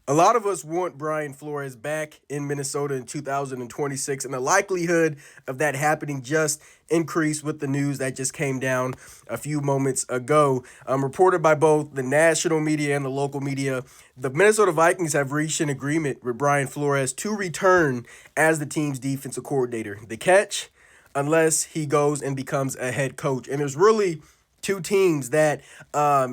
A lot of us want Brian Flores back in Minnesota in 2026, and the likelihood of that happening just increased with the news that just came down a few moments ago. Reported by both the national media and the local media, the Minnesota Vikings have reached an agreement with Brian Flores to return as the team's defensive coordinator. The catch? Unless he goes and becomes a head coach. And there's really two teams that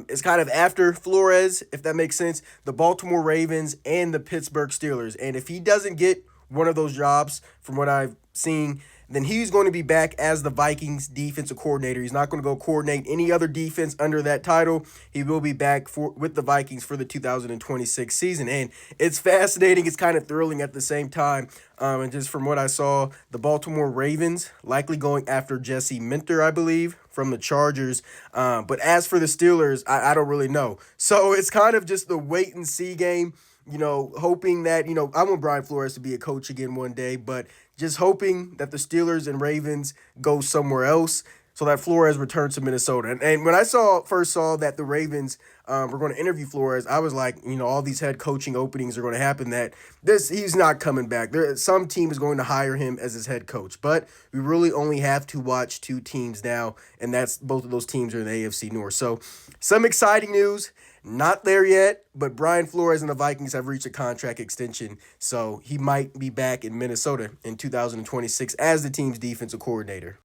is kind of after Flores, if that makes sense, the Baltimore Ravens and the Pittsburgh Steelers. And if he doesn't get one of those jobs, from what I've seen, then he's going to be back as the Vikings defensive coordinator. He's not going to go coordinate any other defense under that title. He will be back with the Vikings for the 2026 season. And it's fascinating. It's kind of thrilling at the same time. And just from what I saw, the Baltimore Ravens likely going after Jesse Minter, I believe, from the Chargers. But as for the Steelers, I don't really know. So it's kind of just the wait and see game, hoping that, I want Brian Flores to be a coach again one day, but just hoping that the Steelers and Ravens go somewhere else so that Flores returns to Minnesota. And when I first saw that the Ravens were going to interview Flores, I was like, all these head coaching openings are going to happen, that he's not coming back. Some team is going to hire him as his head coach, but we really only have to watch two teams now, and that's both of those teams are in the AFC North. So some exciting news. Not there yet, but Brian Flores and the Vikings have reached a contract extension, so he might be back in Minnesota in 2026 as the team's defensive coordinator.